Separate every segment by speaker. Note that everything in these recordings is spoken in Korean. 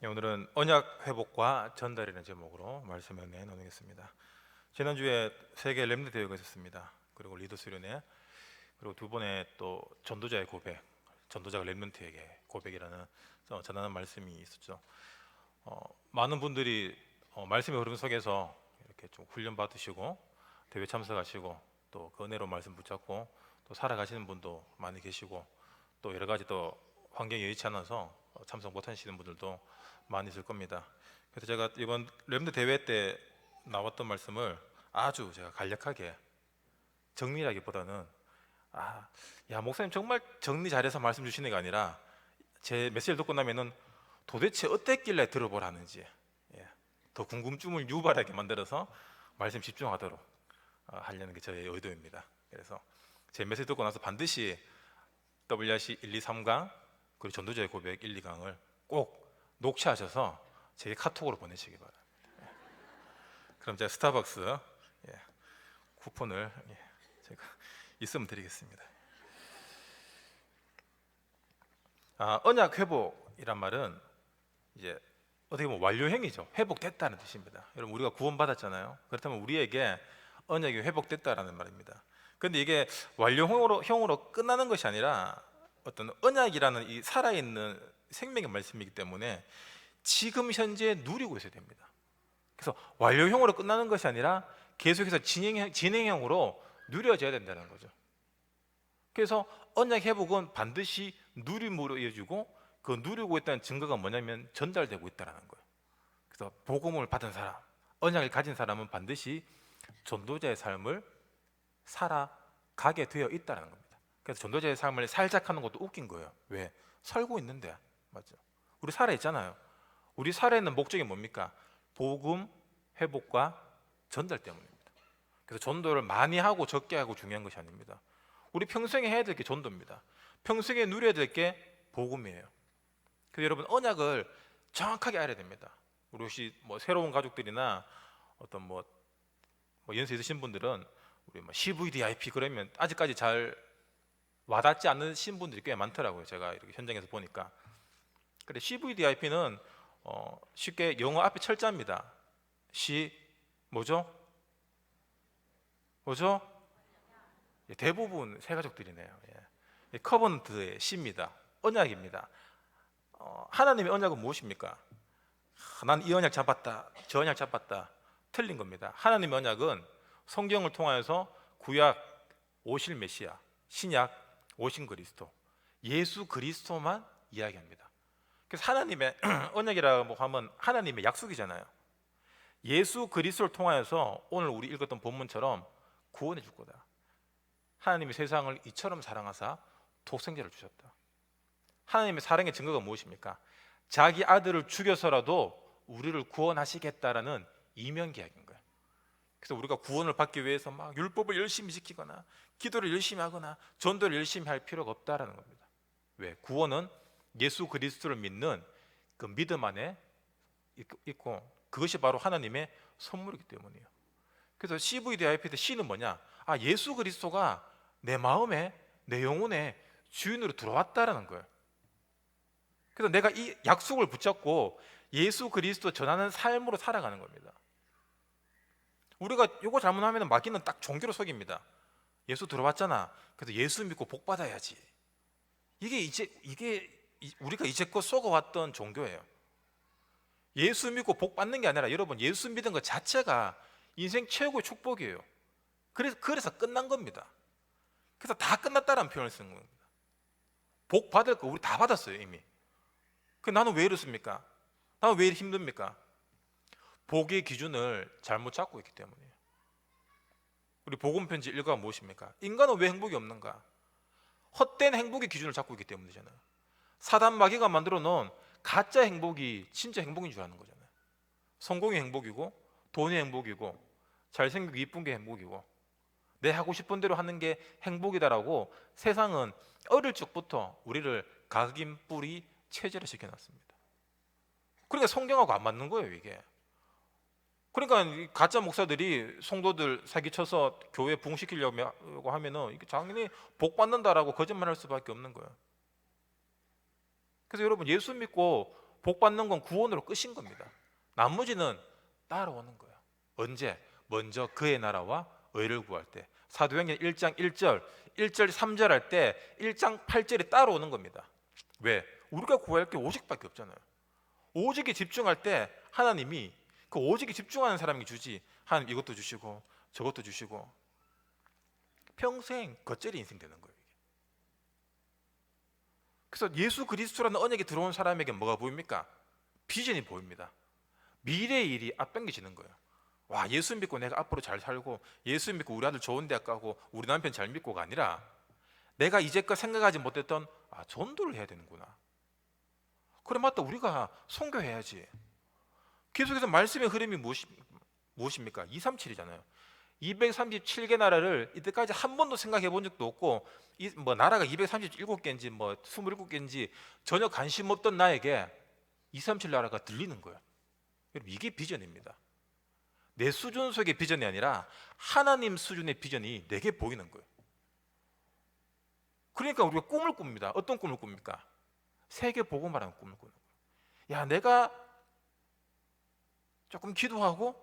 Speaker 1: 오늘은 언약 회복과 전달이라는 제목으로 말씀을 나누겠습니다. 지난주에 세계 렘넌트 대회가 있었습니다. 그리고 리더 수련회, 그리고 두 번의 또 전도자의 고백, 전도자가 렘넌트에게 고백이라는 전하는 말씀이 있었죠. 많은 분들이 말씀의 흐름 속에서 이렇게 좀 훈련 받으시고 대회 참석하시고 또 그 은혜로 말씀 붙잡고 또 살아가시는 분도 많이 계시고, 또 여러 가지 또 환경이 여의치 않아서 참석 못하시는 분들도 많이 있을 겁니다. 그래서 제가 이번 렘드 대회 때 나왔던 말씀을 아주 제가 간략하게 정리하기보다는 야 목사님 정말 정리 잘해서 말씀 주시는 게 아니라 제 메시지를 듣고 나면은 도대체 어땠길래 들어보라는지, 더 궁금증을 유발하게 만들어서 말씀 집중하도록 하려는 게 저의 의도입니다. 그래서 제 메시지 듣고 나서 반드시 WRC 1, 2, 3강 그리고 전도자의 고백 1, 2강을 꼭 녹취하셔서 제 카톡으로 보내시기 바랍니다. 그럼 제가 스타벅스 쿠폰을 제가 있으면 드리겠습니다. 언약 회복이란 말은 이제 어떻게 보면 완료형이죠. 회복됐다는 뜻입니다. 여러분, 우리가 구원받았잖아요. 그렇다면 우리에게 언약이 회복됐다라는 말입니다. 그런데 이게 완료형으로 끝나는 것이 아니라 어떤 언약이라는 이 살아있는 생명의 말씀이기 때문에 지금 현재 누리고 있어야 됩니다. 그래서 완료형으로 끝나는 것이 아니라 계속해서 진행형으로 누려져야 된다는 거죠. 그래서 언약 회복은 반드시 누림으로 이어지고, 그 누리고 있다는 증거가 뭐냐면 전달되고 있다는 거예요. 그래서 복음을 받은 사람, 언약을 가진 사람은 반드시 전도자의 삶을 살아가게 되어 있다는 겁니다. 그래서 전도자의 삶을 살짝 하는 것도 웃긴 거예요. 왜? 살고 있는데. 맞죠? 우리 살아있잖아요. 우리 살아있는 목적이 뭡니까? 복음 회복과 전달 때문입니다. 그래서 전도를 많이 하고 적게 하고 중요한 것이 아닙니다. 우리 평생에 해야 될 게 전도입니다. 평생에 누려야 될 게 복음이에요. 그래서 여러분, 언약을 정확하게 알아야 됩니다. 우리 혹시 새로운 가족들이나 어떤 연세 있으신 분들은 우리 CVDIP 그러면 아직까지 잘 와닿지 않으신 분들이 꽤 많더라고요. 제가 이렇게 현장에서 보니까. 그래, CVDIP는 쉽게 영어 앞에 철자입니다. 뭐죠? 대부분 새가족들이네요. 커버넌트의 C입니다. 언약입니다. 하나님의 언약은 무엇입니까? 난 이 언약 잡았다, 저 언약 잡았다. 틀린 겁니다. 하나님의 언약은 성경을 통하여서 구약 오실 메시아, 신약 오신 그리스도, 예수 그리스도만 이야기합니다. 그래서 하나님의 언약이라고 하면 하나님의 약속이잖아요. 예수 그리스도를 통하여서 오늘 우리 읽었던 본문처럼 구원해 줄 거다. 하나님이 세상을 이처럼 사랑하사 독생자를 주셨다. 하나님의 사랑의 증거가 무엇입니까? 자기 아들을 죽여서라도 우리를 구원하시겠다라는 이면계약인 거예요. 그래서 우리가 구원을 받기 위해서 막 율법을 열심히 지키거나 기도를 열심히 하거나 전도를 열심히 할 필요가 없다라는 겁니다. 왜? 구원은 예수 그리스도를 믿는 그 믿음 안에 있고, 그것이 바로 하나님의 선물이기 때문이에요. 그래서 CVDIP 때 C는 뭐냐? 예수 그리스도가 내 마음에, 내 영혼에 주인으로 들어왔다라는 거예요. 그래서 내가 이 약속을 붙잡고 예수 그리스도 전하는 삶으로 살아가는 겁니다. 우리가 이거 잘못하면 마귀는 딱 종교로 속입니다. 예수 들어왔잖아. 그래서 예수 믿고 복 받아야지. 이게 우리가 이제껏 속아왔던 종교예요. 예수 믿고 복 받는 게 아니라, 여러분, 예수 믿은 것 자체가 인생 최고의 축복이에요. 그래서 끝난 겁니다. 그래서 다 끝났다라는 표현을 쓰는 겁니다. 복 받을 거 우리 다 받았어요, 이미. 나는 왜 이렇습니까? 나는 왜 이렇게 힘듭니까? 복의 기준을 잘못 잡고 있기 때문이에요. 우리 복음편지 1과가 무엇입니까? 인간은 왜 행복이 없는가? 헛된 행복의 기준을 잡고 있기 때문이잖아요. 사단 마귀가 만들어 놓은 가짜 행복이 진짜 행복인 줄 아는 거잖아요. 성공이 행복이고, 돈이 행복이고, 잘생기고 이쁜 게 행복이고, 내 하고 싶은 대로 하는 게 행복이다라고 세상은 어릴 적부터 우리를 각인 뿌리 체제를 시켜놨습니다. 그러니까 성경하고 안 맞는 거예요, 이게. 그러니까 가짜 목사들이 성도들 사기쳐서 교회 부흥시키려고 하면은 이게 당연히 복 받는다라고 거짓말할 수밖에 없는 거예요. 그래서 여러분, 예수 믿고 복 받는 건 구원으로 끝인 겁니다. 나머지는 따라오는 거예요. 언제? 먼저 그의 나라와 의를 구할 때. 사도행전 1장 1절, 1절 3절 할 때 1장 8절이 따라오는 겁니다. 왜? 우리가 구할 게 오직밖에 없잖아요. 오직에 집중할 때 하나님이 그 오직에 집중하는 사람이 주지, 하나님 이것도 주시고 저것도 주시고 평생 겉절이 인생 되는 거예요. 그래서 예수 그리스도라는 언약에 들어온 사람에게 뭐가 보입니까? 비전이 보입니다. 미래의 일이 앞당겨지는 거예요. 와, 예수 믿고 내가 앞으로 잘 살고, 예수 믿고 우리 아들 좋은 대학 가고 우리 남편 잘 믿고가 아니라 내가 이제껏 생각하지 못했던 전도를 해야 되는구나. 그래, 맞다, 우리가 선교해야지. 계속해서 말씀의 흐름이 무엇입니까? 237이잖아요 237개 나라를 이때까지 한 번도 생각해 본 적도 없고, 나라가 237개인지 27개인지 전혀 관심 없던 나에게 237 나라가 들리는 거예요. 여러분, 이게 비전입니다. 내 수준 속의 비전이 아니라 하나님 수준의 비전이 내게 보이는 거예요. 그러니까 우리가 꿈을 꿉니다. 어떤 꿈을 꿉니까? 세계 복음화라는 꿈을 꾸는 거예요. 야, 내가 조금 기도하고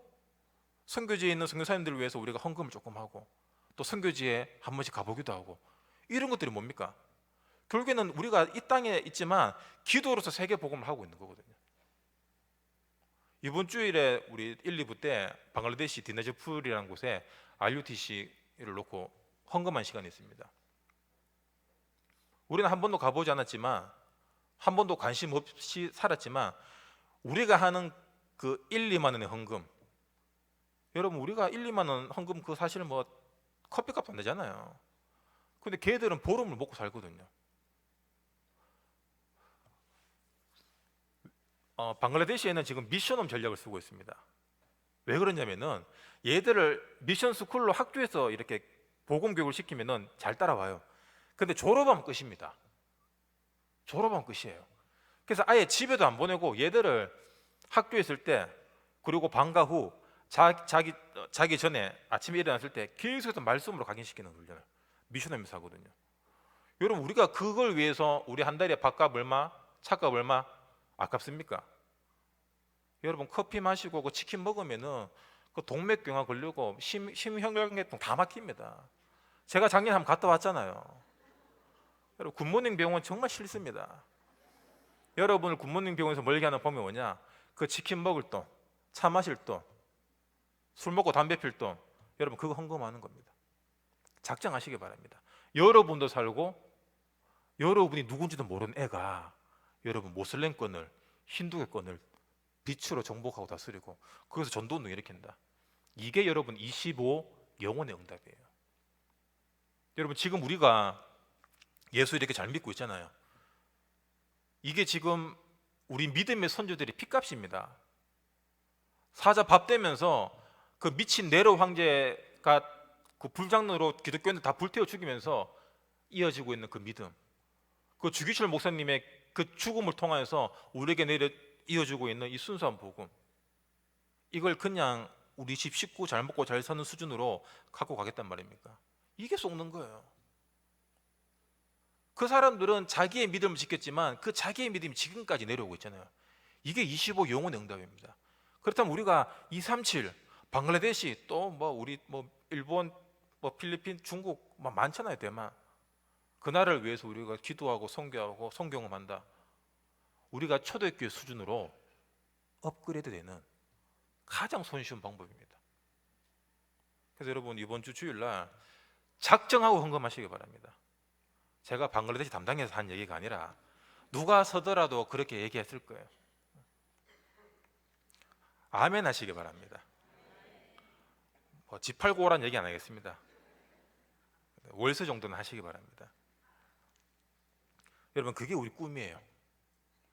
Speaker 1: 선교지에 있는 선교사님들을 위해서 우리가 헌금을 조금 하고 또 선교지에 한 번씩 가보기도 하고, 이런 것들이 뭡니까? 결국에는 우리가 이 땅에 있지만 기도로서 세계 복음을 하고 있는 거거든요. 이번 주일에 우리 1, 2부 때 방글라데시 디나즈풀이라는 곳에 RUTC를 놓고 헌금한 시간이 있습니다. 우리는 한 번도 가보지 않았지만, 한 번도 관심 없이 살았지만, 우리가 하는 그 1, 2만 원의 헌금, 여러분, 우리가 1, 2만 원 헌금 그 사실은 커피값도 안 되잖아요. 근데 걔들은 보름을 먹고 살거든요. 방글라데시에는 지금 미션홈 전략을 쓰고 있습니다. 왜 그러냐면은 얘들을 미션 스쿨로 학교에서 이렇게 복음 교육을 시키면은 잘 따라와요. 근데 졸업하면 끝입니다. 졸업하면 끝이에요. 그래서 아예 집에도 안 보내고 얘들을 학교에 있을 때, 그리고 방과 후 자기 전에 아침에 일어났을 때 계속해서 말씀으로 각인시키는 훈련을 미션홈에서 하거든요. 여러분, 우리가 그걸 위해서 우리 한 달에 밥값 얼마, 차값 얼마 아깝습니까? 여러분, 커피 마시고 그 치킨 먹으면은 그 동맥경화 걸리고 심혈관계통 다 막힙니다. 제가 작년에 한번 갔다 왔잖아요. 여러분, 굿모닝 병원 정말 싫습니다. 여러분을 굿모닝 병원에서 멀게 하는 법이 뭐냐? 그 치킨 먹을 돈, 차 마실 돈, 술 먹고 담배 필 돈, 여러분 그거 헌금하는 겁니다. 작정하시기 바랍니다. 여러분도 살고 여러분이 누군지도 모르는 애가 여러분 모슬렘권을, 힌두교권을 빛으로 정복하고 다스리고 거기서 전도운동 일으킨다. 이게 여러분 25 영혼의 응답이에요. 여러분, 지금 우리가 예수 이렇게 잘 믿고 있잖아요. 이게 지금 우리 믿음의 선조들이 핏값입니다. 사자 밥 되면서 그 미친 네로 황제가 그 불장로로 기독교인들 다 불태워 죽이면서 이어지고 있는 그 믿음, 그 주기철 목사님의 그 죽음을 통해서 우리에게 이어지고 있는 이 순수한 복음, 이걸 그냥 우리 집 식구 잘 먹고 잘 사는 수준으로 갖고 가겠단 말입니까? 이게 속는 거예요. 그 사람들은 자기의 믿음을 지켰지만 그 자기의 믿음이 지금까지 내려오고 있잖아요. 이게 25 영혼의 응답입니다. 그렇다면 우리가 237, 방글라데시, 또 우리 일본, 필리핀, 중국 많잖아요. 대만. 그 나라를 위해서 우리가 기도하고 선교하고 성경험한다. 우리가 초대교회 수준으로 업그레이드되는 가장 손쉬운 방법입니다. 그래서 여러분, 이번 주 주일날 작정하고 헌금하시기 바랍니다. 제가 방글라데시 담당해서 한 얘기가 아니라 누가 서더라도 그렇게 얘기했을 거예요. 아멘 하시기 바랍니다. 집 팔고 오란 얘기 안 하겠습니다. 월세 정도는 하시기 바랍니다. 여러분, 그게 우리 꿈이에요.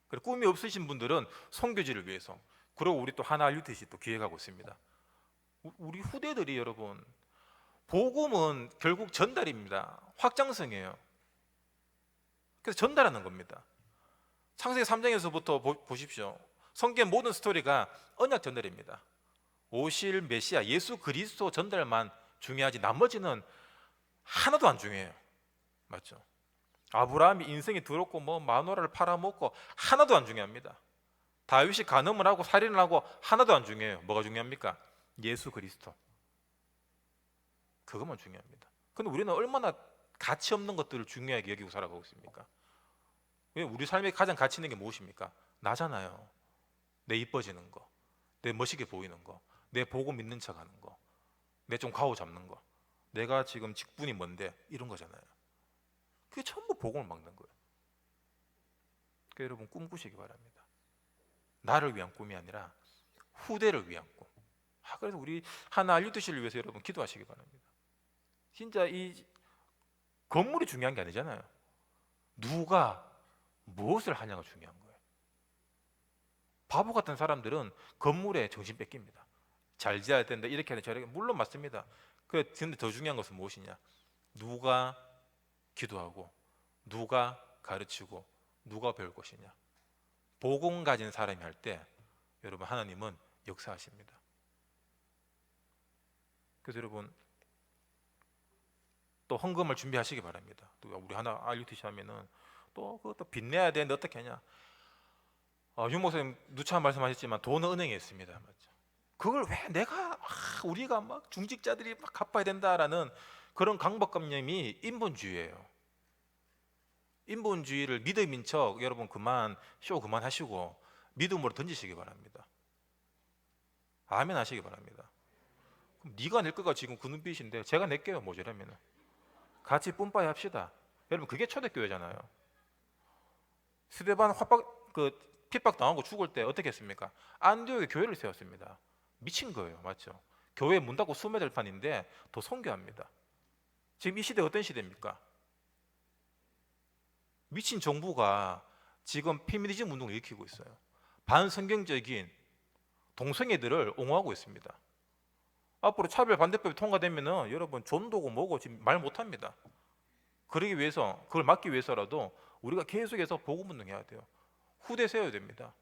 Speaker 1: 그리고 꿈이 없으신 분들은 선교지를 위해서, 그리고 우리 또 하나 RUTC 또 기획하고 있습니다. 우리 후대들이, 여러분, 복음은 결국 전달입니다. 확장성이에요. 그래서 전달하는 겁니다. 창세기 3장에서부터 보십시오. 성경 모든 스토리가 언약 전달입니다. 오실 메시아 예수 그리스도 전달만 중요하지 나머지는 하나도 안 중요해요. 맞죠? 아브라함이 인생이 더럽고 마누라를 팔아먹고 하나도 안 중요합니다. 다윗이 간음을 하고 살인을 하고 하나도 안 중요해요. 뭐가 중요합니까? 예수 그리스도. 그것만 중요합니다. 근데 우리는 얼마나 가치 없는 것들을 중요하게 여기고 살아가고 있습니까? 왜 우리 삶에 가장 가치 있는 게 무엇입니까? 나잖아요. 내 이뻐지는 거, 내 멋있게 보이는 거, 내 보고 믿는 척하는 거, 내 좀 가오 잡는 거, 내가 지금 직분이 뭔데 이런 거잖아요. 그게 전부 복음을 막는 거예요. 그러니까 여러분 꿈꾸시기 바랍니다. 나를 위한 꿈이 아니라 후대를 위한 꿈. 그래서 우리 하나 알류트시를 위해서 여러분 기도하시기 바랍니다. 진짜 이 건물이 중요한 게 아니잖아요. 누가 무엇을 하냐가 중요한 거예요. 바보 같은 사람들은 건물에 정신 뺏깁니다. 잘 지어야 된다, 이렇게 하는 저렇게. 물론 맞습니다. 근데 더 중요한 것은 무엇이냐? 누가 기도하고 누가 가르치고 누가 배울 것이냐. 복음 가진 사람이 할 때 여러분 하나님은 역사하십니다. 그래서 여러분 또 헌금을 준비하시기 바랍니다. 또 우리 하나 RUTC 하면은 또 그것도 빚내야 되는데 어떻게 하냐? 윤 목사님 누차 말씀하셨지만 돈은 은행에 있습니다. 맞죠? 그걸 왜 내가 우리가 막 중직자들이 막 갚아야 된다라는 그런 강박관념이 인본주의예요. 인본주의를 믿음인 척 여러분 그만 하시고 믿음으로 던지시기 바랍니다. 아멘 하시기 바랍니다. 그럼 네가 낼 거가 지금 그 눈빛인데 제가 낼게요. 모자라면은 같이 뿜빠이 합시다. 여러분 그게 초대교회잖아요. 스데반 핍박 당하고 죽을 때 어떻게 했습니까? 안디옥에 교회를 세웠습니다. 미친 거예요. 맞죠? 교회 문 닫고 수매될 판인데 더 선교합니다. 지금 이 시대 어떤 시대입니까? 미친 정부가 지금 페미니즘 운동을 일으키고 있어요. 반성경적인 동성애들을 옹호하고 있습니다. 앞으로 차별 반대법이 통과되면은 여러분 존도고 뭐고 지금 말 못합니다. 그러기 위해서 그걸 막기 위해서라도 우리가 계속해서 복음 운동해야 돼요. 후대 세워야 됩니다.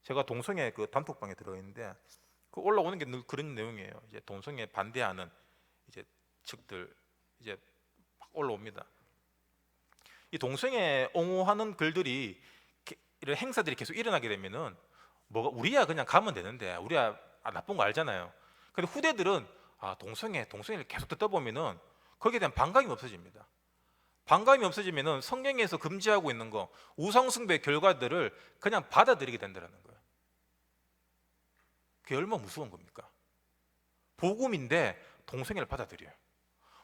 Speaker 1: 제가 동성애 그 단톡방에 들어있는데 그 올라오는 게 늘 그런 내용이에요. 이제 동성애 반대하는 이제 측들 이제 막 올라옵니다. 이 동성애 옹호하는 글들이 이런 행사들이 계속 일어나게 되면은 뭐가 우리야 그냥 가면 되는데 우리야 나쁜 거 알잖아요. 근데 후대들은 동성애를 계속 듣다 보면은 거기에 대한 반감이 없어집니다. 반감이 없어지면은 성경에서 금지하고 있는 거 우상숭배 결과들을 그냥 받아들이게 된다는 거예요. 그게 얼마나 무서운 겁니까? 복음인데 동성애를 받아들여요.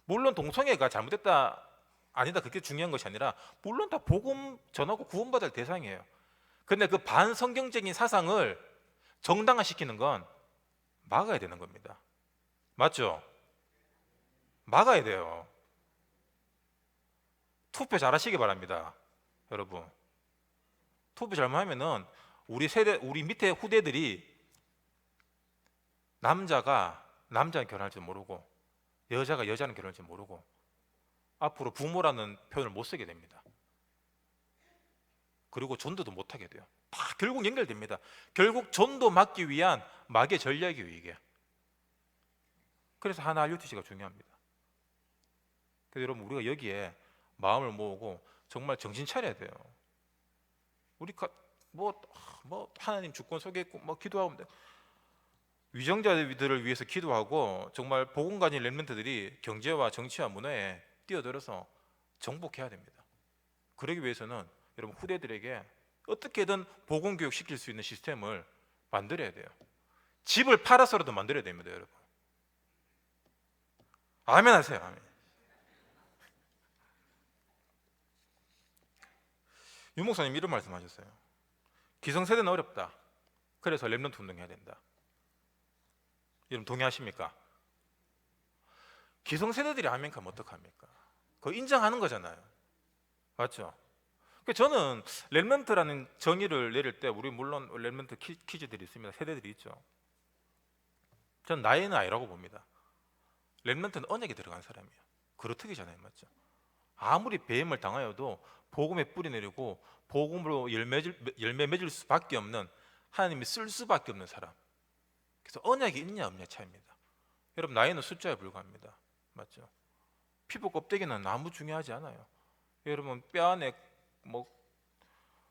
Speaker 1: 물론 동성애가 잘못됐다 아니다 그게 중요한 것이 아니라 물론 다 복음 전하고 구원받을 대상이에요. 근데 그 반성경적인 사상을 정당화시키는 건 막아야 되는 겁니다. 맞죠? 막아야 돼요. 투표 잘하시기 바랍니다. 여러분 투표 잘못하면은 우리 밑에 후대들이 남자가 남자랑 결혼할 줄 모르고 여자가 여자랑 결혼할 줄 모르고 앞으로 부모라는 표현을 못 쓰게 됩니다. 그리고 전도도 못 하게 돼요. 다 결국 연결됩니다. 결국 전도 막기 위한 막의 전략이에요 이게. 그래서 하나 RUTC가 중요합니다. 그래서 여러분 우리가 여기에 마음을 모으고 정말 정신 차려야 돼요. 우리가 뭐 하나님 주권 속에 있고 뭐 기도하고 위정자들을 위해서 기도하고 정말 복음 가진 렘넌트들이 경제와 정치와 문화에 뛰어들어서 정복해야 됩니다. 그러기 위해서는 여러분 후대들에게 어떻게든 복음 교육 시킬 수 있는 시스템을 만들어야 돼요. 집을 팔아서라도 만들어야 됩니다, 여러분. 아멘 하세요. 아멘. 윤 목사님 이런 말씀하셨어요. 기성세대는 어렵다. 그래서 렘넌트 운동해야 된다. 여러분 동의하십니까? 기성세대들이 아멘 하면 어떡합니까? 그거 인정하는 거잖아요. 맞죠? 저는 렘넌트라는 정의를 내릴 때 우리 물론 렘넌트 퀴즈들이 있습니다. 세대들이 있죠. 전 나이는 아니라고 봅니다. 렘넌트는 언약에 들어간 사람이에요. 그렇듯이잖아요. 맞죠? 아무리 배임을 당하여도 복음에 뿌리 내리고 복음으로 열매 맺을 수밖에 없는 하나님이 쓸 수밖에 없는 사람. 그래서 언약이 있냐 없냐 차이입니다. 여러분 나이는 숫자에 불과합니다. 맞죠? 피부 껍데기는 아무 중요하지 않아요. 여러분 뼈 안에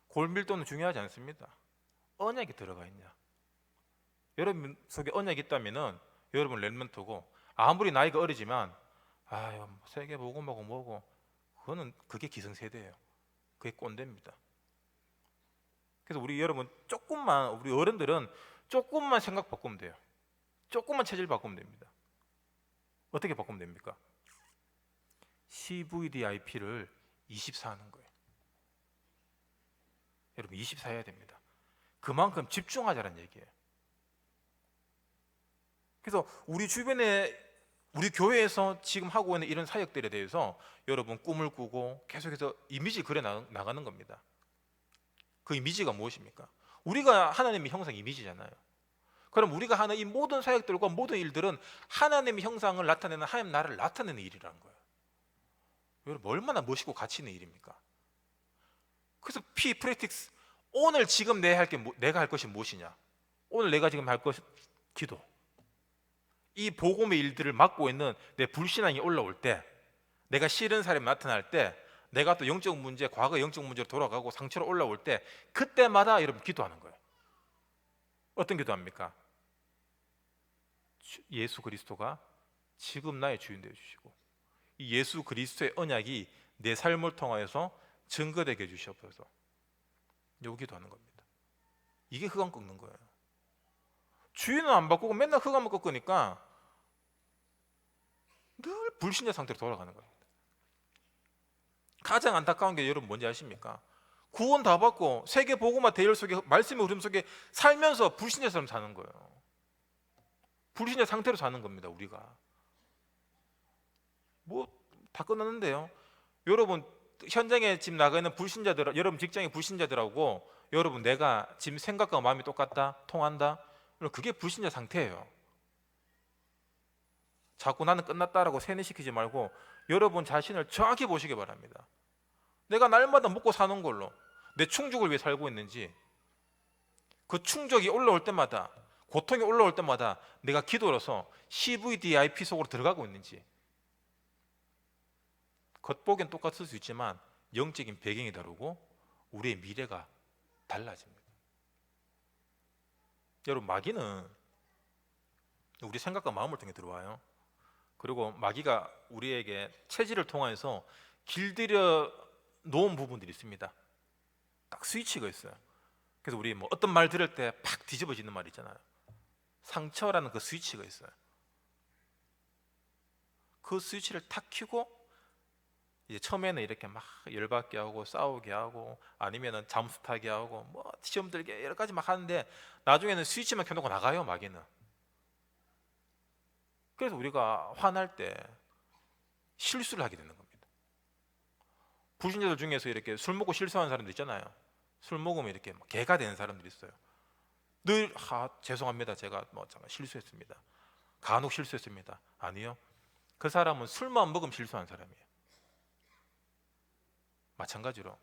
Speaker 1: 골밀도는 중요하지 않습니다. 언약이 들어가 있냐? 여러분 속에 언약이 있다면은 여러분 렘넌트고, 아무리 나이가 어리지만 세계 복음하고 뭐고 그게 기성세대예요. 그게 꼰대입니다. 그래서 우리 여러분 조금만, 우리 어른들은 조금만 생각 바꾸면 돼요. 조금만 체질 바꾸면 됩니다. 어떻게 바꾸면 됩니까? CVDIP를 24 하는 거예요. 여러분 24 해야 됩니다. 그만큼 집중하자는 얘기예요. 그래서 우리 주변에, 우리 교회에서 지금 하고 있는 이런 사역들에 대해서 여러분 꿈을 꾸고 계속해서 이미지 그려 나가는 겁니다. 그 이미지가 무엇입니까? 우리가 하나님의 형상 이미지잖아요. 그럼 우리가 하는 이 모든 사역들과 모든 일들은 하나님의 형상을 나타내는, 하나님 나라를 나타내는 일이라는 거예요. 여러분 얼마나 멋있고 가치 있는 일입니까? 그래서 프레틱스, 오늘 지금 내가 할 것이 무엇이냐? 오늘 내가 지금 할 것이 기도. 이 복음의 일들을 맡고 있는 내 불신앙이 올라올 때, 내가 싫은 사람이 나타날 때, 내가 또 영적 문제, 과거 영적 문제로 돌아가고 상처로 올라올 때, 그때마다 여러분 기도하는 거예요. 어떤 기도합니까? 예수 그리스도가 지금 나의 주인 되어 주시고, 이 예수 그리스도의 언약이 내 삶을 통하여서 증거되게 해주시옵소서. 요 기도하는 겁니다. 이게 흑암 꺾는 거예요. 주인은 안 바꾸고 맨날 흑암을 꺾으니까 늘 불신자 상태로 돌아가는 겁니다. 가장 안타까운 게 여러분 뭔지 아십니까? 구원 다 받고 세계 복음화 대열 속에, 말씀의 흐름 속에 살면서 불신자처럼 사는 거예요. 불신자 상태로 사는 겁니다. 우리가 뭐 다 끝났는데요. 여러분 현장에 지금 나가 있는 불신자들, 여러분 직장의 불신자들하고 여러분 내가 지금 생각과 마음이 똑같다, 통한다, 그게 불신자 상태예요. 자꾸 나는 끝났다라고 세뇌시키지 말고 여러분 자신을 정확히 보시기 바랍니다. 내가 날마다 먹고 사는 걸로 내 충족을 위해 살고 있는지, 그 충족이 올라올 때마다, 고통이 올라올 때마다 내가 기도로서 CVDIP 속으로 들어가고 있는지. 겉보기엔 똑같을 수 있지만 영적인 배경이 다르고 우리의 미래가 달라집니다. 여러분 마귀는 우리 생각과 마음을 통해 들어와요. 그리고 마귀가 우리에게 체질을 통해서 길들여 놓은 부분들이 있습니다. 딱 스위치가 있어요. 그래서 우리 뭐 어떤 말 들을 때 팍 뒤집어지는 말 있잖아요. 상처라는 그 스위치가 있어요. 그 스위치를 탁 켜고 이제 처음에는 이렇게 막 열받게 하고 싸우게 하고 아니면은 잠수 타게 하고 뭐 시험 들게 여러 가지 막 하는데, 나중에는 스위치만 켜놓고 나가요, 마귀는. 그래서 우리가 화날 때 실수를 하게 되는 겁니다. 불신자들 중에서 이렇게 술 먹고 실수하는 사람들 있잖아요. 술 먹으면 이렇게 막 개가 되는 사람들이 있어요. 늘 죄송합니다, 제가 뭐 잠깐 실수했습니다, 간혹 실수했습니다. 아니요, 그 사람은 술만 먹으면 실수한 사람이에요. 마찬가지로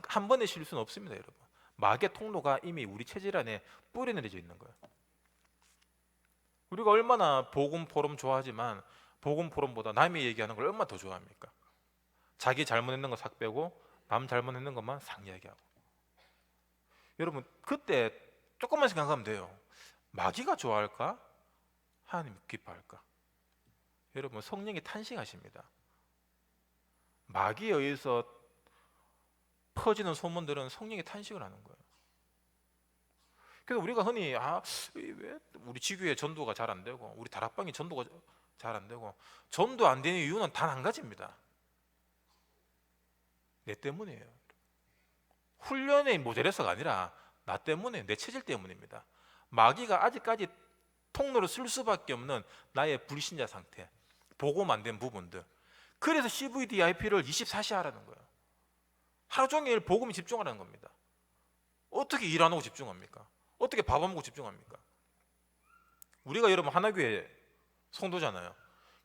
Speaker 1: 한 번의 실수는 없습니다, 여러분. 마귀의 통로가 이미 우리 체질 안에 뿌리내려져 있는 거예요. 우리가 얼마나 복음 포럼 좋아하지만 복음 포럼보다 남이 얘기하는 걸 얼마나 더 좋아합니까? 자기 잘못했는 거 싹 빼고 남 잘못했는 것만 상 이야기하고. 여러분 그때 조금만 생각하면 돼요. 마귀가 좋아할까? 하나님이 기뻐할까? 여러분 성령이 탄식하십니다. 마귀에 의해서 퍼지는 소문들은 성령이 탄식을 하는 거예요. 그래서 우리가 흔히 왜 우리 지교회 전도가 잘 안 되고 우리 다락방이 전도가 잘 안 되고, 전도 안 되는 이유는 단 한 가지입니다. 내 때문이에요. 훈련이 모자라서가 아니라 나 때문에, 내 체질 때문입니다. 마귀가 아직까지 통로를 쓸 수밖에 없는 나의 불신자 상태, 복음 안 된 부분들. 그래서 CVDIP를 24시 하라는 거예요. 하루 종일 복음에 집중하라는 겁니다. 어떻게 일 안 하고 집중합니까? 어떻게 밥 안 먹고 집중합니까? 우리가 여러분 하나교회 성도잖아요.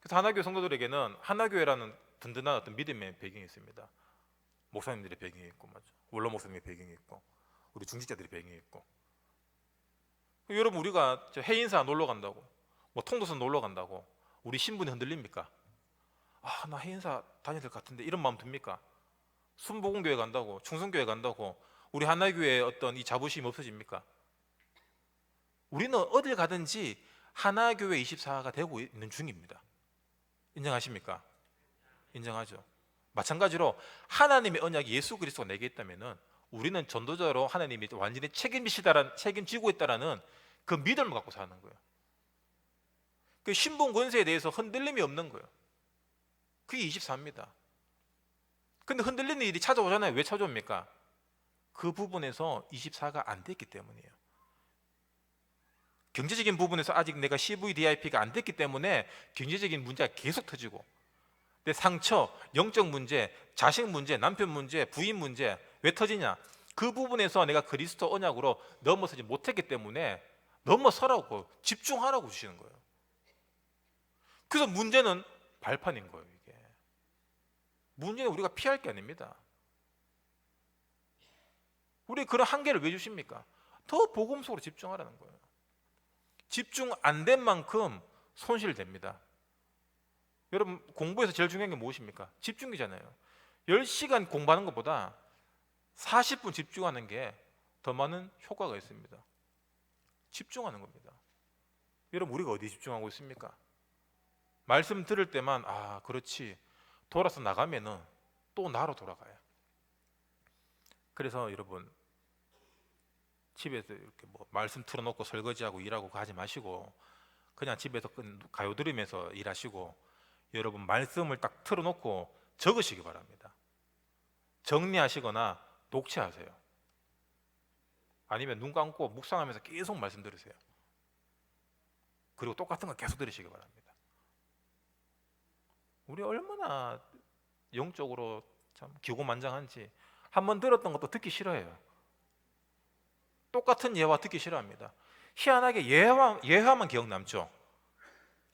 Speaker 1: 그래서 하나교회 성도들에게는 하나교회라는 든든한 어떤 믿음의 배경이 있습니다. 목사님들의 배경이 있고, 맞죠? 원로 목사님의 배경이 있고, 우리 중직자들의 배경이 있고. 여러분 우리가 해인사 놀러 간다고, 뭐 통도선 놀러 간다고 우리 신분이 흔들립니까? 나 해인사 다녀야 될 것 같은데 이런 마음 듭니까? 순복음교회 간다고, 충성교회 간다고 우리 하나교회의 어떤 이 자부심이 없어집니까? 우리는 어딜 가든지 하나교회 24가 되고 있는 중입니다. 인정하십니까? 인정하죠. 마찬가지로 하나님의 언약이 예수 그리스도가 내게 있다면은 우리는 전도자로 하나님이 완전히 책임지고 있다라는 그 믿음을 갖고 사는 거예요. 그 신분 권세에 대해서 흔들림이 없는 거예요. 그게 24입니다. 근데 흔들리는 일이 찾아오잖아요. 왜 찾아옵니까? 그 부분에서 24가 안 됐기 때문이에요. 경제적인 부분에서 아직 내가 CVDIP가 안 됐기 때문에 경제적인 문제가 계속 터지고, 내 상처, 영적 문제, 자식 문제, 남편 문제, 부인 문제 왜 터지냐? 그 부분에서 내가 그리스도 언약으로 넘어서지 못했기 때문에 넘어서라고, 집중하라고 주시는 거예요. 그래서 문제는 발판인 거예요. 이게 문제는 우리가 피할 게 아닙니다. 우리 그런 한계를 왜 주십니까? 더 복음 속으로 집중하라는 거예요. 집중 안 된 만큼 손실됩니다. 여러분, 공부에서 제일 중요한 게 무엇입니까? 집중이잖아요. 10시간 공부하는 것보다 40분 집중하는 게 더 많은 효과가 있습니다. 집중하는 겁니다. 여러분, 우리가 어디 집중하고 있습니까? 말씀 들을 때만 그렇지, 돌아서 나가면은 또 나로 돌아가요. 그래서 여러분, 집에서 이렇게 뭐 말씀 틀어놓고 설거지하고 일하고 하지 마시고 그냥 집에서 가요 들으면서 일하시고, 여러분 말씀을 딱 틀어놓고 적으시기 바랍니다. 정리하시거나 녹취하세요. 아니면 눈 감고 묵상하면서 계속 말씀 들으세요. 그리고 똑같은 거 계속 들으시기 바랍니다. 우리 얼마나 영적으로 참 기고만장한지, 한번 들었던 것도 듣기 싫어해요. 똑같은 예화 듣기 싫어합니다. 희한하게 예화만 기억 남죠.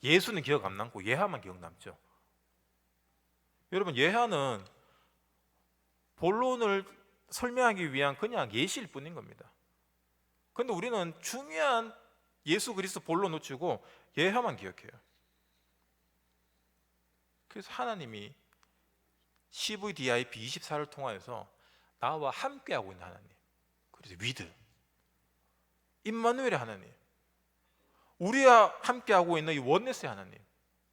Speaker 1: 예수는 기억 안 남고 예화만 기억 남죠. 여러분, 예화는 본론을 설명하기 위한 그냥 예시일 뿐인 겁니다. 그런데 우리는 중요한 예수 그리스도 본론 놓치고 예화만 기억해요. 그래서 하나님이 CVDIP 24를 통하여서 나와 함께하고 있는 하나님, 그래서 위드 임마누엘의 하나님, 우리와 함께하고 있는 이 원네스의 하나님,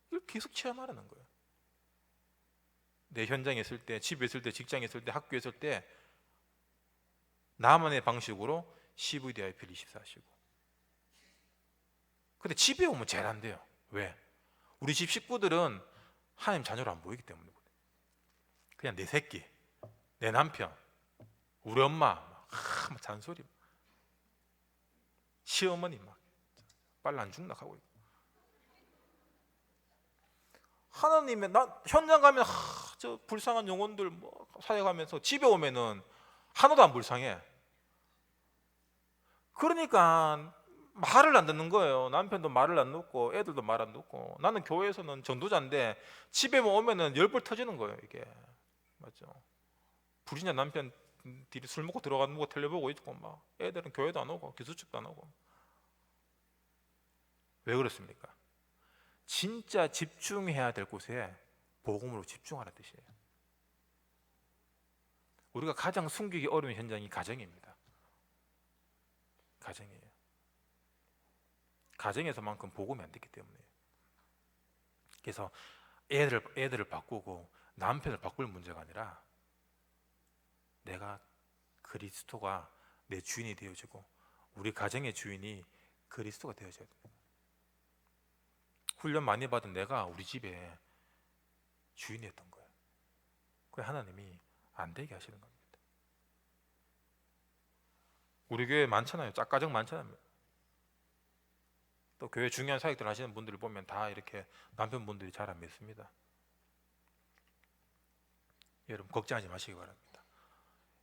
Speaker 1: 이걸 계속 체험하라는 거예요. 내 현장에 있을 때, 집에 있을 때, 직장에 있을 때, 학교에 있을 때 나만의 방식으로 CVDIP를 24시고. 근데 집에 오면 제일 안 돼요. 왜? 우리 집 식구들은 하나님 자녀로 안 보이기 때문에. 그냥 내 새끼, 내 남편, 우리 엄마 막 잔소리, 시어머니 막 빨리 안 죽나 하고 있고. 하나님의 현장 가면 저 불쌍한 영혼들 뭐 사역하면서 집에 오면은 하나도 안 불쌍해. 그러니까 말을 안 듣는 거예요. 남편도 말을 안 듣고 애들도 말 안 듣고. 나는 교회에서는 전도자인데 집에 오면은 열불 터지는 거예요. 이게 맞죠? 불신자 남편 들이 술 먹고 들어가는 거 텔레보고 있고, 막 애들은 교회도 안 오고 기수축도 안 오고. 왜 그렇습니까? 진짜 집중해야 될 곳에 복음으로 집중하라는 뜻이에요. 우리가 가장 숨기기 어려운 현장이 가정입니다. 가정이에요. 가정에서만큼 복음이 안 됐기 때문에. 그래서 애들을 바꾸고 남편을 바꿀 문제가 아니라 내가 그리스도가 내 주인이 되어지고 우리 가정의 주인이 그리스도가 되어져야 됩니다. 훈련 많이 받은 내가 우리 집에 주인이었던 거예요. 그래 하나님이 안 되게 하시는 겁니다. 우리 교회 많잖아요. 짝가정 많잖아요. 또 교회 중요한 사역들 하시는 분들을 보면 다 이렇게 남편분들이 잘 안 믿습니다. 여러분 걱정하지 마시기 바랍니다.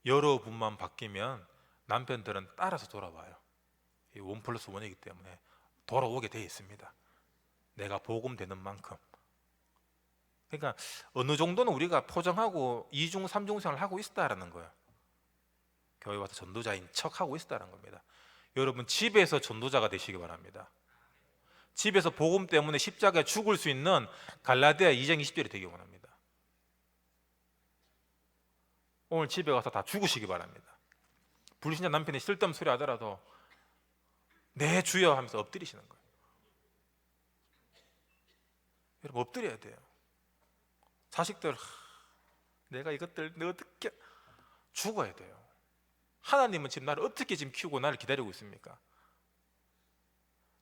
Speaker 1: 여러분만 바뀌면 남편들은 따라서 돌아와요. 1+1이기 때문에 돌아오게 돼 있습니다. 내가 복음 되는 만큼. 그러니까 어느 정도는 우리가 포장하고 2중 3중 생활을 하고 있다라는 거예요. 교회 와서 전도자인 척 하고 있다는 겁니다. 여러분 집에서 전도자가 되시기 바랍니다. 집에서 복음 때문에 십자가에 죽을 수 있는 갈라디아 2장 20절이 되기 원합니다. 오늘 집에 가서 다 죽으시기 바랍니다. 불신자 남편이 쓸데없는 소리 하더라도 네 주여 하면서 엎드리시는 거예요. 여러분 엎드려야 돼요. 자식들 내가 이것들 내가 어떻게 죽어야 돼요. 하나님은 지금 나를 어떻게 지금 키우고 나를 기다리고 있습니까?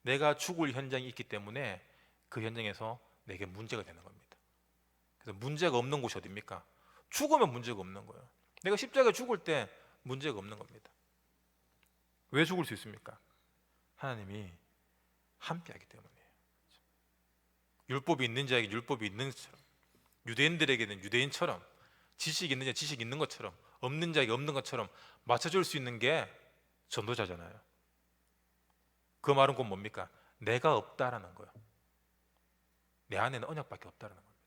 Speaker 1: 내가 죽을 현장이 있기 때문에 그 현장에서 내게 문제가 되는 겁니다. 그래서 문제가 없는 곳이 어디입니까? 죽으면 문제가 없는 거예요. 내가 십자가에 죽을 때 문제가 없는 겁니다. 왜 죽을 수 있습니까? 하나님이 함께하기 때문이에요. 율법이 있는 자에게 율법이 있는 것처럼, 유대인들에게는 유대인처럼, 지식이 있는 자 지식이 있는 것처럼, 없는 자에게 없는 것처럼 맞춰줄 수 있는 게 전도자잖아요. 그 말은 곧 뭡니까? 내가 없다라는 거예요. 내 안에는 언약밖에 없다라는 겁니다.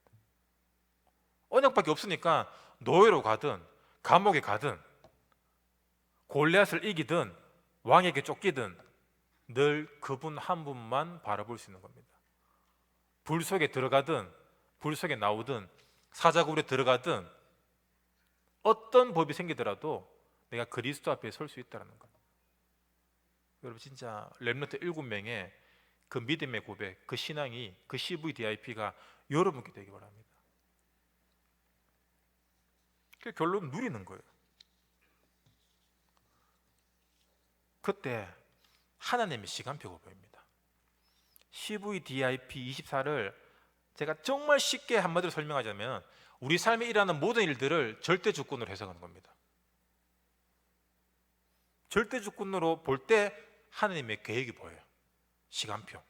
Speaker 1: 언약밖에 없으니까 노예로 가든 감옥에 가든 골리앗을 이기든 왕에게 쫓기든 늘 그분 한 분만 바라볼 수 있는 겁니다. 불 속에 들어가든 불 속에 나오든 사자굴에 들어가든 어떤 법이 생기더라도 내가 그리스도 앞에 설 수 있다는 거예요. 여러분 진짜 렘넌트 7명의 그 믿음의 고백, 그 신앙이, 그 CVDIP가 여러분께 되기 바랍니다. 그 결론 누리는 거예요. 그때 하나님의 시간표가 보입니다. CVDIP 24를 제가 정말 쉽게 한마디로 설명하자면 우리 삶에 일어나는 모든 일들을 절대 주권으로 해석하는 겁니다. 절대 주권으로 볼 때 하나님의 계획이 보여요. 시간표.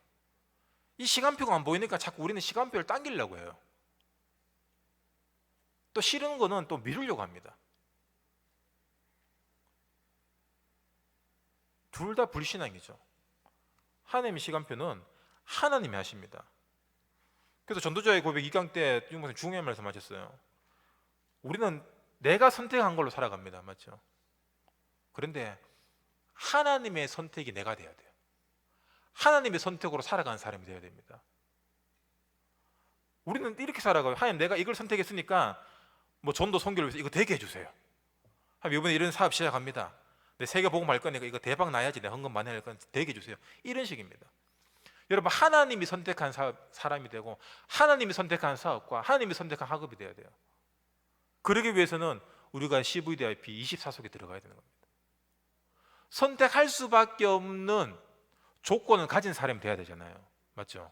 Speaker 1: 이 시간표가 안 보이니까 자꾸 우리는 시간표를 당기려고 해요. 또 싫은 거는 또 미루려고 합니다. 둘 다 불신앙이죠. 하나님의 시간표는 하나님이 하십니다. 그래서 전도자의 고백 2강 때 유목사님 중요한 말씀하셨어요. 우리는 내가 선택한 걸로 살아갑니다. 맞죠? 그런데 하나님의 선택이 내가 돼야 돼요. 하나님의 선택으로 살아가는 사람이 돼야 됩니다. 우리는 이렇게 살아가요. 하나님 내가 이걸 선택했으니까 뭐 전도 선교를 위해서 이거 되게 해주세요. 하나님 이번에 이런 사업 시작합니다. 내 세계 복음 할 거니까 이거 대박 나야지. 내 헌금 많이 할 거니까 되게 해주세요. 이런 식입니다. 여러분 하나님이 선택한 사람이 되고 하나님이 선택한 사업과 하나님이 선택한 학업이 돼야 돼요. 그러기 위해서는 우리가 CVDIP 24속에 들어가야 되는 겁니다. 선택할 수밖에 없는 조건을 가진 사람이 돼야 되잖아요. 맞죠?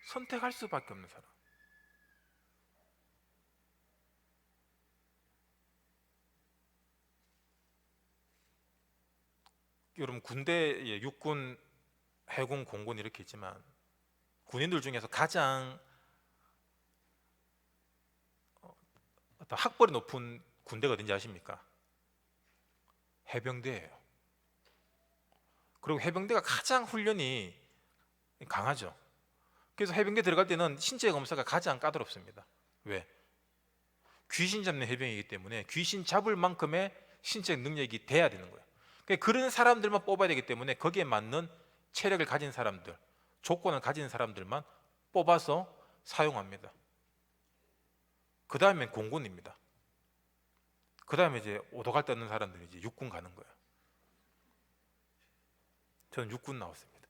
Speaker 1: 선택할 수밖에 없는 사람. 여러분 군대에 육군, 해군, 공군 이렇게 있지만 군인들 중에서 가장 어떤 학벌이 높은 군대가 어딘지 아십니까? 해병대예요. 그리고 해병대가 가장 훈련이 강하죠. 그래서 해병대 들어갈 때는 신체 검사가 가장 까다롭습니다. 왜? 귀신 잡는 해병이기 때문에 귀신 잡을 만큼의 신체 능력이 돼야 되는 거예요. 그러니까 그런 사람들만 뽑아야 되기 때문에 거기에 맞는 체력을 가진 사람들, 조건을 가진 사람들만 뽑아서 사용합니다. 그 다음엔 공군입니다. 그 다음에 이제 오도갈 데 없는 사람들이 이제 육군 가는 거예요. 저는 육군 나왔습니다.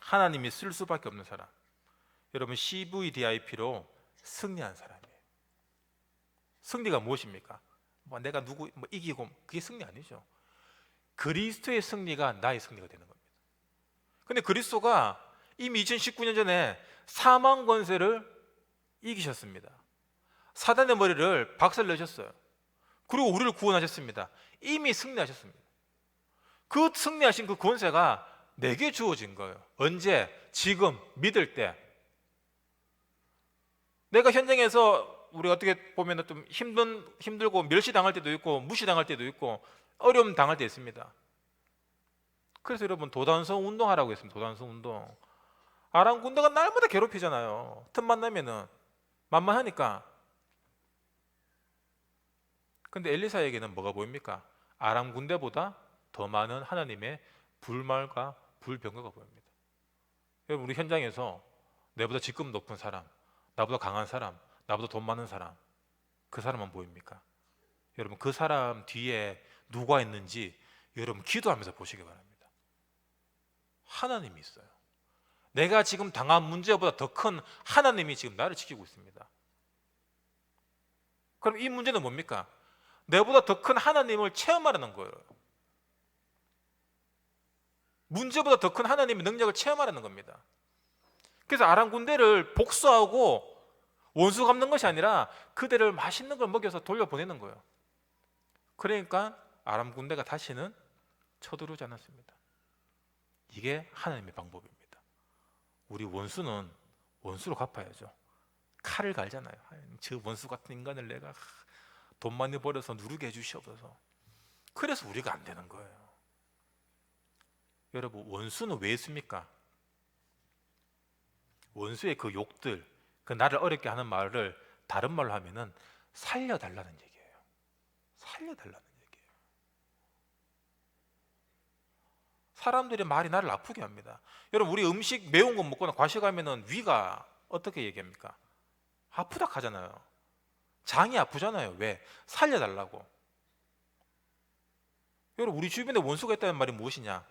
Speaker 1: 하나님이 쓸 수밖에 없는 사람. 여러분 CVDIP로 승리한 사람이에요. 승리가 무엇입니까? 뭐 내가 누구 뭐 이기고 그게 승리 아니죠. 그리스도의 승리가 나의 승리가 되는 겁니다. 근데 그리스도가 이미 2019년 전에 사망 권세를 이기셨습니다. 사단의 머리를 박살내셨어요. 그리고 우리를 구원하셨습니다. 이미 승리하셨습니다. 그 승리하신 그 권세가 내게 주어진 거예요. 언제? 지금 믿을 때. 내가 현장에서 우리 어떻게 보면 좀 힘들고 멸시당할 때도 있고 무시당할 때도 있고 어려움 당할 때 있습니다. 그래서 여러분 도단성 운동하라고 했습니다. 도단성 운동. 아람 군대가 날마다 괴롭히잖아요. 틈만 나면은 만만하니까. 근데 엘리사에게는 뭐가 보입니까? 아람 군대보다 더 많은 하나님의 불말과 불병거가 보입니다. 여러분 우리 현장에서 내보다 직급 높은 사람, 나보다 강한 사람, 나보다 돈 많은 사람, 그 사람만 보입니까? 여러분, 그 사람 뒤에 누가 있는지 여러분 기도하면서 보시기 바랍니다. 하나님이 있어요. 내가 지금 당한 문제보다 더 큰 하나님이 지금 나를 지키고 있습니다. 그럼 이 문제는 뭡니까? 내보다 더 큰 하나님을 체험하라는 거예요. 문제보다 더 큰 하나님의 능력을 체험하라는 겁니다. 그래서 아람 군대를 복수하고 원수 갚는 것이 아니라 그대를 맛있는 걸 먹여서 돌려보내는 거예요. 그러니까 아람 군대가 다시는 쳐들어오지 않았습니다. 이게 하나님의 방법입니다. 우리 원수는 원수로 갚아야죠. 칼을 갈잖아요. 저 원수 같은 인간을 내가 돈 많이 벌어서 누르게 해주시옵소서. 그래서 우리가 안 되는 거예요. 여러분, 원수는 왜 있습니까? 원수의 그 욕들, 그 나를 어렵게 하는 말을 다른 말로 하면은 살려달라는 얘기예요. 살려달라는 얘기예요. 사람들의 말이 나를 아프게 합니다. 여러분, 우리 음식 매운 거 먹거나 과식하면은 위가 어떻게 얘기합니까? 아프다 하잖아요. 장이 아프잖아요. 왜? 살려달라고. 여러분, 우리 주변에 원수가 있다는 말이 무엇이냐?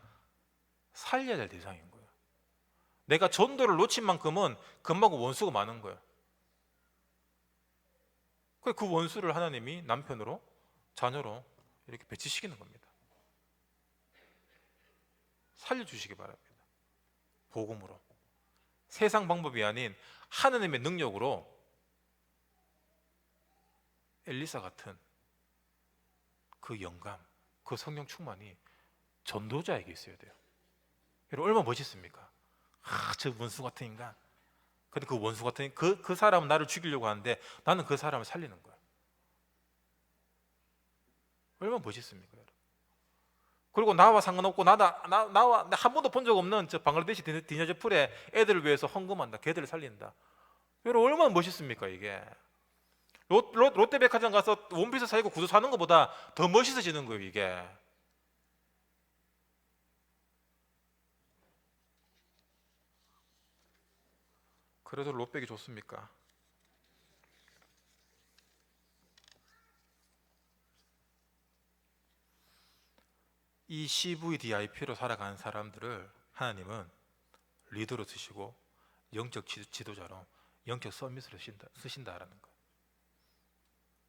Speaker 1: 살려야 될 대상인 거예요. 내가 전도를 놓친 만큼은 그만큼 원수가 많은 거예요. 그 원수를 하나님이 남편으로, 자녀로 이렇게 배치시키는 겁니다. 살려주시기 바랍니다. 복음으로. 세상 방법이 아닌 하나님의 능력으로 엘리사 같은 그 영감, 그 성령 충만이 전도자에게 있어야 돼요. 여러분, 얼마나 멋있습니까? 저 원수 같은 인간. 근데 그 원수 같은 그 사람은 나를 죽이려고 하는데 나는 그 사람을 살리는 거야. 얼마나 멋있습니까, 여러분? 그리고 나와 상관없고 나와 한 번도 본 적 없는 저 방글라데시 디너저 풀에 애들을 위해서 헌금한다. 걔들을 살린다. 여러분, 얼마나 멋있습니까, 이게? 롯데백화점 가서 원피스 사고 구두 사는 것보다 더 멋있어지는 거예요, 이게. 그래도 롯백이 좋습니까? 이 CVDIP로 살아가는 사람들을 하나님은 리더로 쓰시고 영적 지도자로 영적 서밋으로 쓰신다라는 거예요.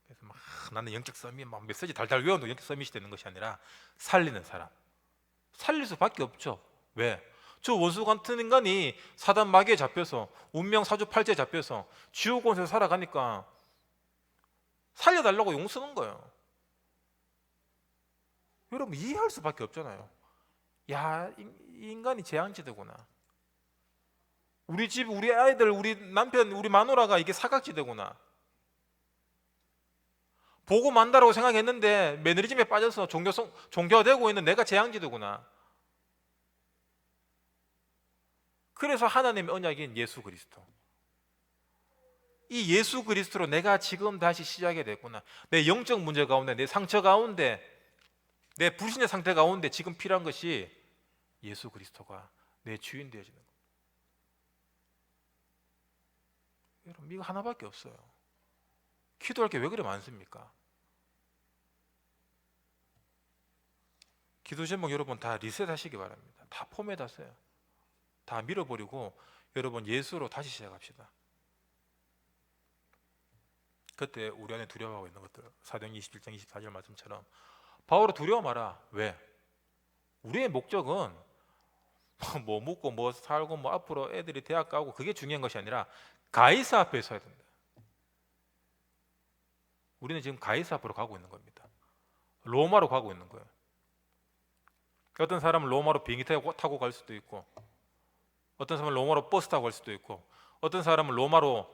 Speaker 1: 그래서 막 나는 영적 서밋 막 메시지 달달 외워도 영적 서밋이 되는 것이 아니라 살리는 사람, 살릴 수밖에 없죠. 왜? 저 원수 같은 인간이 사단 마귀에 잡혀서 운명 사주팔자에 잡혀서 지옥원에서 살아가니까 살려달라고 용 쓰는 거예요. 여러분, 이해할 수밖에 없잖아요. 야, 이 인간이 재앙지대구나. 우리 집, 우리 아이들, 우리 남편, 우리 마누라가 이게 사각지대구나. 보고 만다라고 생각했는데 매너리즘에 빠져서 종교화되고 있는 내가 재앙지대구나. 그래서 하나님의 언약인 예수 그리스도, 이 예수 그리스도로 내가 지금 다시 시작이 됐구나. 내 영적 문제 가운데, 내 상처 가운데, 내 불신의 상태 가운데 지금 필요한 것이 예수 그리스도가 내 주인 되어지는 겁니다. 여러분, 이거 하나밖에 없어요. 기도할 게 왜 그래 많습니까? 기도 제목 여러분 다 리셋하시기 바랍니다. 다 포맷하세요. 다 밀어버리고 여러분 예수로 다시 시작합시다. 그때 우리 안에 두려워하고 있는 것들, 사도행 21장 24절 말씀처럼 바울은 두려워 마라. 왜? 우리의 목적은 뭐 먹고 뭐 살고 뭐 앞으로 애들이 대학 가고 그게 중요한 것이 아니라 가이사 앞에 서야 된다. 우리는 지금 가이사 앞으로 가고 있는 겁니다. 로마로 가고 있는 거예요. 어떤 사람은 로마로 비행기 타고 갈 수도 있고, 어떤 사람은 로마로 버스 타고 갈 수도 있고, 어떤 사람은 로마로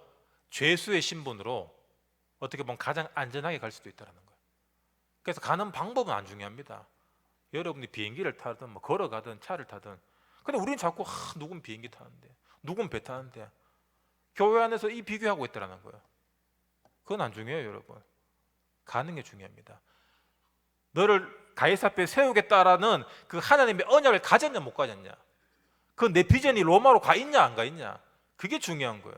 Speaker 1: 죄수의 신분으로 어떻게 보면 가장 안전하게 갈 수도 있다는 거예요. 그래서 가는 방법은 안 중요합니다. 여러분이 비행기를 타든 뭐 걸어가든 차를 타든. 근데 우리는 자꾸 누군 비행기 타는데, 누군 배 타는데, 교회 안에서 이 비교하고 있다는 거예요. 그건 안 중요해요, 여러분. 가는 게 중요합니다. 너를 가이사 앞에 세우겠다라는 그 하나님의 언약을 가졌냐 못 가졌냐, 그 내 비전이 로마로 가 있냐 안 가 있냐, 그게 중요한 거예요.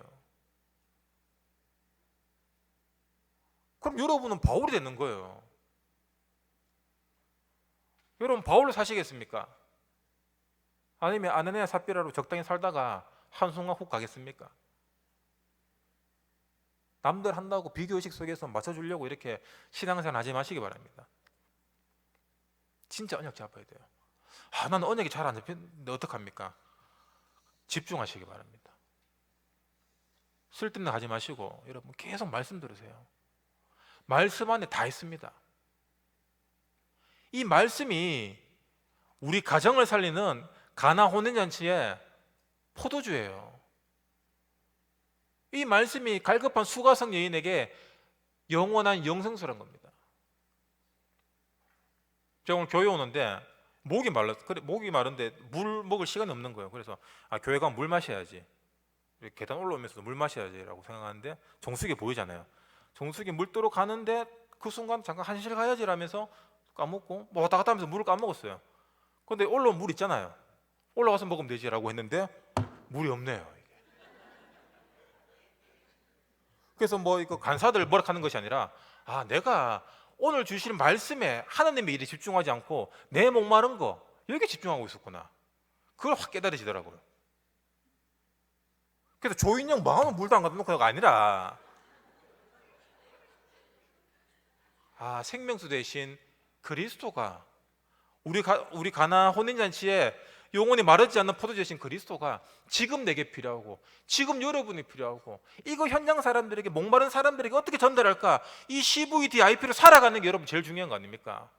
Speaker 1: 그럼 여러분은 바울이 되는 거예요. 여러분 바울로 사시겠습니까? 아니면 아나니아 삽비라로 적당히 살다가 한순간 훅 가겠습니까? 남들 한다고 비교의식 속에서 맞춰주려고 이렇게 신앙생활 하지 마시기 바랍니다. 진짜 언약 잡아야 돼요. 나는 언약이 잘 안 잡히는데 어떡합니까? 집중하시기 바랍니다. 쓸데없는 거 하지 마시고 여러분 계속 말씀 들으세요. 말씀 안에 다 있습니다. 이 말씀이 우리 가정을 살리는 가나 혼인잔치의 포도주예요. 이 말씀이 갈급한 수가성 여인에게 영원한 영생수란 겁니다. 제가 오늘 교회 오는데 목이 마른데 물 먹을 시간이 없는 거예요. 그래서 교회 가면 물 마셔야지, 계단 올라오면서도 물 마셔야지라고 생각하는데 정수기 보이잖아요. 정수기 물 뜨러 가는데 그 순간 잠깐 화장실 가야지 라면서 까먹고 뭐 왔다 갔다 하면서 물을 까먹었어요. 근데 올라온 물 있잖아요. 올라가서 먹으면 되지라고 했는데 물이 없네요. 이게. 그래서 뭐 이거 간사들 뭐라 하는 것이 아니라 내가 오늘 주시는 말씀에 하나님의 일에 집중하지 않고 내 목마른 거 여기에 집중하고 있었구나. 그걸 확 깨달으시더라고요. 그래서 조인영 마음은 물도 안 갖다 놓고가 아니라 생명수 대신 그리스도가 우리 가나 혼인잔치에 영원히 마르지 않는 포도주 대신 그리스도가 지금 내게 필요하고 지금 여러분이 필요하고 이거 현장 사람들에게 목마른 사람들에게 어떻게 전달할까? 이 CVDIP로 살아가는 게 여러분 제일 중요한 거 아닙니까?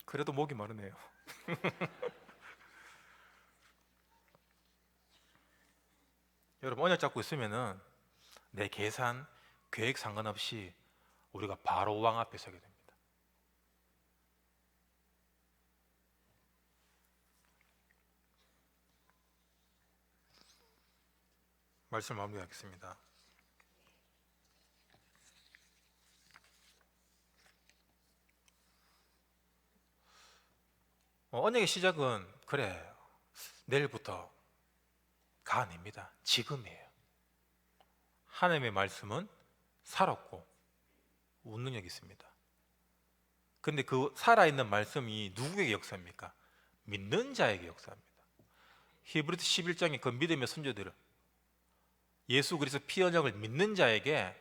Speaker 1: 그래도 목이 마르네요. 여러분 언약 잡고 있으면은 내 계산, 계획 상관없이 우리가 바로 왕 앞에 서게 됩니다. 말씀 마무리하겠습니다. 언약의 시작은 내일부터가 아닙니다. 지금이에요. 하나님의 말씀은 살았고 운능력이 있습니다. 근데 그 살아있는 말씀이 누구에게 역사입니까? 믿는 자에게 역사합니다. 히브리서 11장에 그 믿음의 선조들은 예수 그리스도 피 언약을 믿는 자에게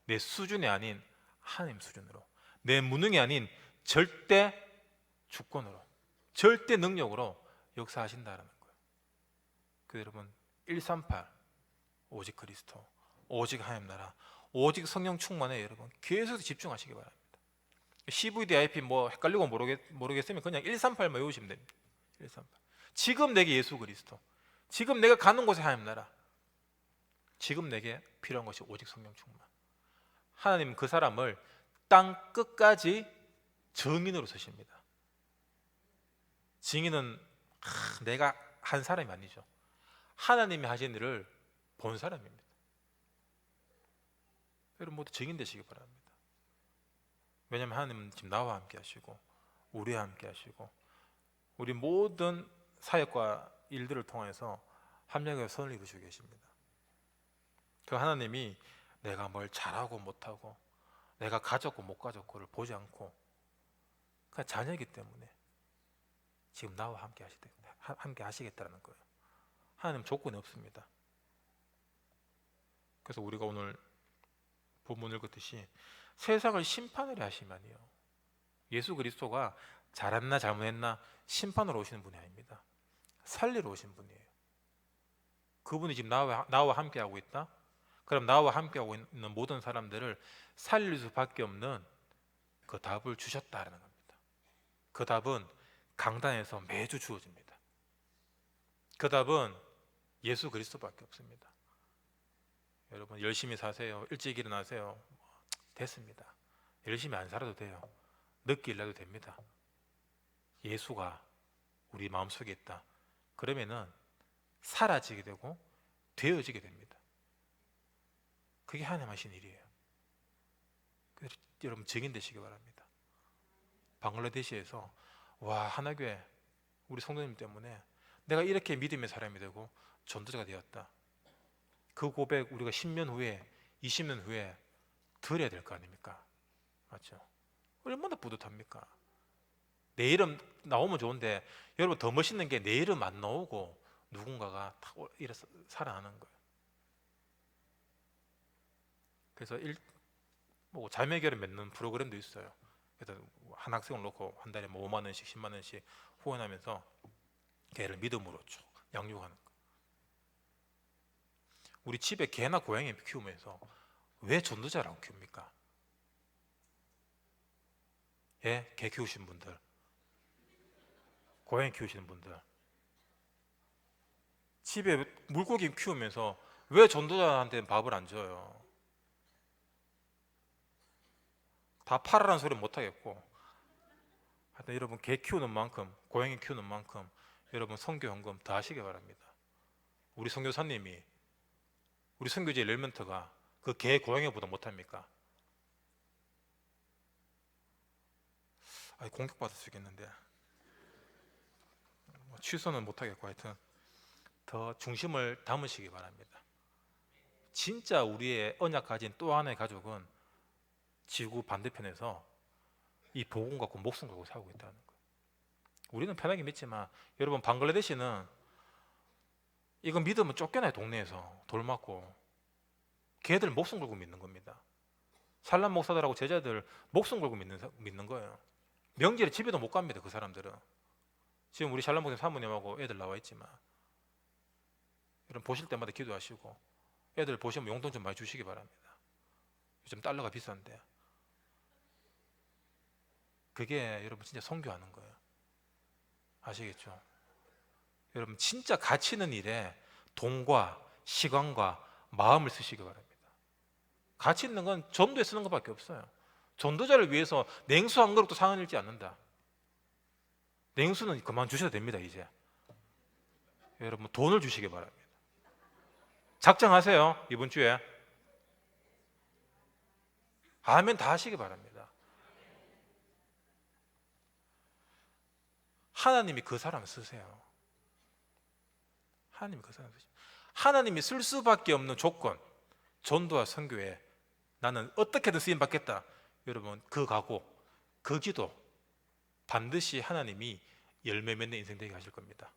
Speaker 1: 내 수준이 아닌 하나님 수준으로, 내 무능이 아닌 절대 주권으로, 절대 능력으로 역사하신다라는 거예요. 그래서 여러분 138 오직 그리스도, 오직 하나님 나라, 오직 성령 충만에 여러분 계속 집중하시기 바랍니다. CVDIP 뭐 헷갈리고 모르겠으면 그냥 138만 외우시면 됩니다. 138. 지금 내게 예수 그리스도, 지금 내가 가는 곳에 하나님 나라, 지금 내게 필요한 것이 오직 성령 충만. 하나님은 그 사람을 땅 끝까지 증인으로 서십니다. 증인은 내가 한 사람이 아니죠. 하나님이 하신 일을 본 사람입니다. 여러분 모두 증인 되시기 바랍니다. 왜냐하면 하나님은 지금 나와 함께 하시고 우리와 함께 하시고 우리 모든 사역과 일들을 통해서 합력의 선을 이루시고 계십니다. 그 하나님이 내가 뭘 잘하고 못하고 내가 가졌고 못 가졌고를 보지 않고 그냥 자녀이기 때문에 지금 나와 함께 하시겠다는 거예요. 하나님 조건이 없습니다. 그래서 우리가 오늘 본문 읽었듯이 세상을 심판하려 하시면요, 예수 그리스도가 잘했나 잘못했나 심판으로 오시는 분이 아닙니다. 살리러 오신 분이에요. 그분이 지금 나와 함께하고 있다? 그럼 나와 함께하고 있는 모든 사람들을 살릴 수밖에 없는 그 답을 주셨다는 겁니다. 그 답은 강단에서 매주 주어집니다. 그 답은 예수 그리스도밖에 없습니다. 여러분 열심히 사세요. 일찍 일어나세요. 됐습니다. 열심히 안 살아도 돼요. 늦게 일어나도 됩니다. 예수가 우리 마음속에 있다. 그러면은 사라지게 되고 되어지게 됩니다. 그게 하나님 하신 일이에요. 그래서 여러분 증인 되시기 바랍니다. 방글라데시에서 하나교회 우리 성도님 때문에 내가 이렇게 믿음의 사람이 되고 전도자가 되었다. 그 고백 우리가 10년 후에 20년 후에 드려야 될 거 아닙니까? 맞죠? 얼마나 뿌듯합니까? 내 이름 나오면 좋은데 여러분 더 멋있는 게 내 이름 안 나오고 누군가가 탁 이래서 살아나는 거예요. 그래서 뭐 자매결을 맺는 프로그램도 있어요. 그래서 한 학생을 놓고 한 달에 뭐 5만 원씩 10만 원씩 후원하면서 개를 믿음으로 쭉 양육하는 거예요. 우리 집에 개나 고양이 키우면서 왜 전도자라고 키웁니까? 예? 개 키우시는 분들, 고양이 키우시는 분들, 집에 물고기 키우면서 왜 전도자한테 밥을 안 줘요? 다 팔아라는 소리 못 하겠고, 하여튼 여러분 개 키우는 만큼, 고양이 키우는 만큼 여러분 선교 헌금 다 하시기 바랍니다. 우리 선교사님이, 우리 선교제 렐멘트가 그 개 고양이보다 못합니까? 공격받을 수 있겠는데 뭐 취소는 못하겠고, 하여튼 더 중심을 담으시기 바랍니다. 진짜 우리의 언약 가진 또 하나의 가족은 지구 반대편에서 이 복음 갖고 목숨 걸고 살고 있다는 거예요. 우리는 편하게 믿지만 여러분 방글라데시는 이거 믿으면 쫓겨나요. 동네에서 돌 맞고. 걔들 목숨 걸고 믿는 겁니다. 살람 목사들하고 제자들 목숨 걸고 믿는 거예요. 명절에 집에도 못 갑니다. 그 사람들은. 지금 우리 샬롬 목사님 사모님하고 애들 나와 있지만 여러분 보실 때마다 기도하시고 애들 보시면 용돈 좀 많이 주시기 바랍니다. 요즘 달러가 비싼데. 그게 여러분 진짜 선교하는 거예요. 아시겠죠? 여러분 진짜 가치 있는 일에 돈과 시간과 마음을 쓰시기 바랍니다. 가치 있는 건 전도에 쓰는 것밖에 없어요. 전도자를 위해서 냉수 한 그릇도 상을 잃지 않는다. 냉수는 그만 주셔도 됩니다. 이제 여러분 돈을 주시기 바랍니다. 작정하세요. 이번 주에 아멘 다 하시기 바랍니다. 하나님이 그 사람 쓰세요. 하나님이 그 사람 쓰세요. 하나님이 쓸 수밖에 없는 조건, 전도와 선교에 나는 어떻게든 쓰임 받겠다. 여러분 그 각오, 그 기도 반드시 하나님이 열매 맺는 인생 되게 하실 겁니다.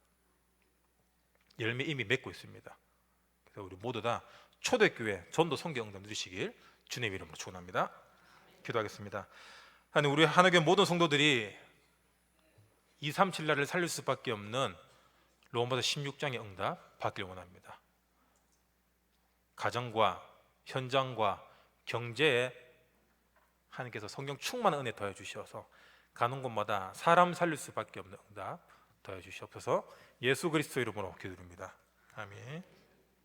Speaker 1: 열매 이미 맺고 있습니다. 그래서 우리 모두 다 초대교회 전도 선교 응답 누리시길 주님 이름으로 축원합니다. 기도하겠습니다. 하나님, 우리 하나교회 모든 성도들이 237 나라를 살릴 수밖에 없는 로마서 16장의 응답 받기를 원합니다. 가정과 현장과 경제에 하나님께서 성령 충만한 은혜 더해 주셔서 가는 곳마다 사람 살릴 수밖에 없는 응답 더해 주시옵소서. 예수 그리스도 이름으로 기도드립니다. 아멘.